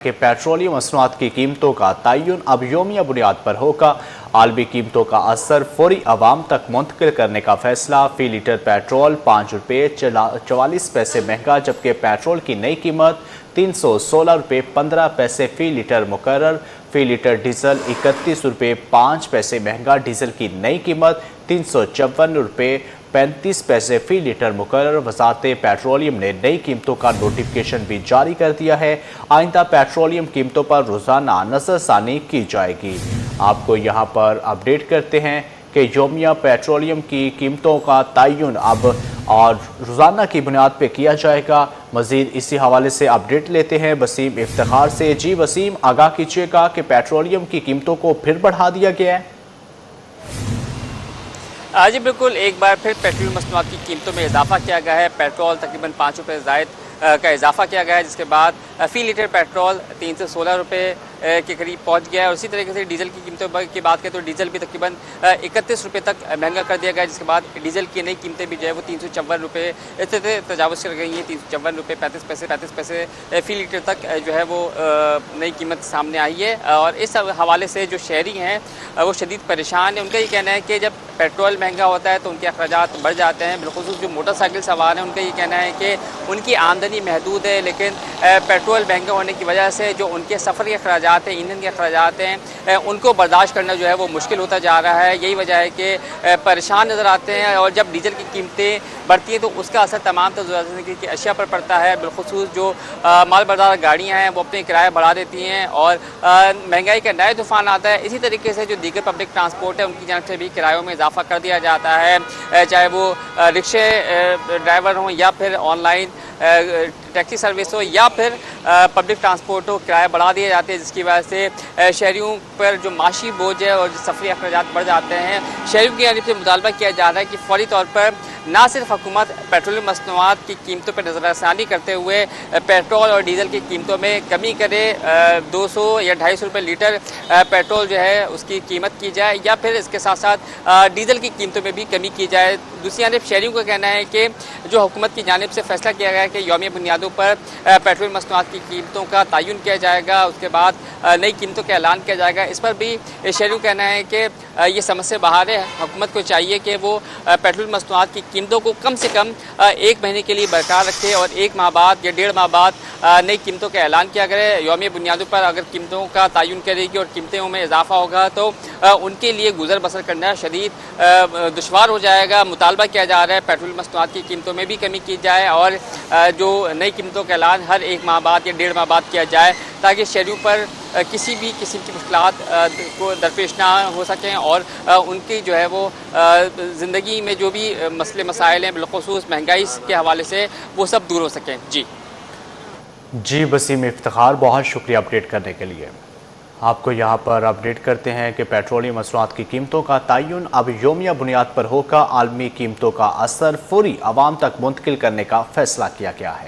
कि पेट्रोलियम मसनूआत की कीमतों का तयन अब यौमिया बुनियाद पर होगा। आलमी कीमतों का असर फौरी आवाम तक मुंतकिल करने का फैसला। फी लीटर पेट्रोल 5 रुपये 44 पैसे महंगा, जबकि पेट्रोल की नई कीमत 316 रुपये 15 पैसे फ़ी लीटर मुकर्रर। फ़ी लीटर डीजल 31 रुपये 5 पैसे महंगा, डीजल की नई कीमत 354 रुपये 35 पैसे फ़ी लीटर मुकर्रर। वज़ारत पेट्रोलियम ने नई कीमतों का नोटिफिकेशन भी जारी कर दिया है। आइंदा पेट्रोलियम कीमतों पर रोज़ाना नज़रसानी की जाएगी। आपको यहाँ पर अपडेट करते हैं कि यौमिया पेट्रोलियम की कीमतों का तयन अब और रोज़ाना की बुनियाद पर किया जाएगा। मज़ीद इसी हवाले से अपडेट लेते हैं वसीम इफ्तिखार से। जी वसीम, आगाह कीजिएगा कि पेट्रोलियम की कीमतों को फिर बढ़ा दिया गया है। जी बिल्कुल, एक बार फिर पेट्रोल मसनूआत की कीमतों में इजाफा किया गया है। पेट्रोल तकरीबन 5 रुपये ज़ायद का इजाफा किया गया है, जिसके बाद फ़ी लीटर पेट्रोल 316 रुपये के करीब पहुंच गया है। और इसी तरीके से डीजल की कीमतों की बात करें तो डीजल भी तकरीबन 31 रुपये तक महंगा कर दिया गया है, जिसके बाद डीजल की नई कीमतें भी जो है वो 354 रुपये से तजावज़ कर गई हैं। 354 रुपये 35 पैसे फ़ी लीटर तक जो है वो नई कीमत सामने आई है। और इस हवाले से जो शहरी हैं वो शदीद परेशान हैं। उनका ये कहना है कि जब पेट्रोल महंगा होता है तो उनके अखराजात बढ़ जाते हैं। बिलखुसूस जो मोटरसाइकिल सवार हैं उनका ये कहना है कि उनकी आमदनी महदूद है, लेकिन पेट्रोल महंगा होने की वजह से जो उनके सफ़र के अखराजात हैं, ईंधन के अखराजात हैं, उनको बर्दाश्त करना जो है वो मुश्किल होता जा रहा है। यही वजह है कि परेशान नज़र आते हैं। और जब डीजल की कीमतें बढ़ती हैं तो उसका असर तमाम ज़रूरत ज़िंदगी की अशिया पर पड़ता है। बिलखुसूस जो माल बरदार गाड़ियाँ हैं वो अपने किराया बढ़ा देती हैं और महंगाई का नया तूफ़ान आता है। इसी तरीके से जो दीगर पब्लिक ट्रांसपोर्ट है उनकी जानिब से भी किरायों में इजाफा कर दिया जाता है, चाहे वो रिक्शे ड्राइवर हों या फिर ऑनलाइन टैक्सी सर्विस हो या फिर पब्लिक ट्रांसपोर्ट हो, किराया बढ़ा दिए जाते हैं, जिसकी वजह से शहरियों पर जो माशी बोझ है और जो सफरी अखराजात बढ़ जाते हैं। शहरियों की जानिब से मुतालबा किया जा रहा है कि फौरी तौर पर ना सिर्फ हुकूमत पेट्रोलियम मसनूआत की कीमतों पर नज़रसानी करते हुए पेट्रोल और डीजल की कीमतों में कमी करे, 200 या 250 रुपये लीटर पेट्रोल जो है उसकी कीमत की जाए, या फिर इसके साथ साथ डीजल की कीमतों में भी कमी की जाए। दूसरी जानब शहरियों का कहना है कि जो हुकूमत की जानिब से फैसला किया गया है कि यौमिया बुनियादों पर पेट्रोल मसनूआत की कीमतों का तयन किया जाएगा, उसके बाद नई कीमतों का ऐलान किया जाएगा। इस पर भी शहरियों का कहना है कि ये समझ से बाहर है। हुकूमत को चाहिए कि वो पेट्रोल मसनूआत की कीमतों को कम से कम 1 महीने के लिए बरकरार रखे और 1 माह बाद या 1.5 माह बाद नई कीमतों का ऐलान किया गया। यौमिया बुनियादों पर अगर कीमतों का तयन करेगी और कीमतों में इजाफा होगा तो उनके लिए गुजर बसर करना शदीद दुश्वार हो जाएगा। मुतालबा किया जा रहा है पेट्रोल मसनूआत की कीमतों में भी कमी की जाए और जो नई कीमतों का ऐलान हर 1 माह बाद या 1.5 माह बाद किया जाए, ताकि शहरियों पर किसी भी किस्म की मुश्किलात को दरपेश ना हो सकें और उनकी जो है वो ज़िंदगी में जो भी मसले मसाइल हैं बिलखुसूस महंगाई के हवाले से वो सब दूर हो सकें। जी वसीम इफ्तिखार, बहुत शुक्रिया अपडेट करने के लिए। आपको यहाँ पर अपडेट करते हैं कि पेट्रोलियम मसनूआत की कीमतों का तयन अब यौमिया बुनियाद पर होगा। आलमी कीमतों का असर फौरी आवाम तक मुंतकिल करने का फैसला किया गया है।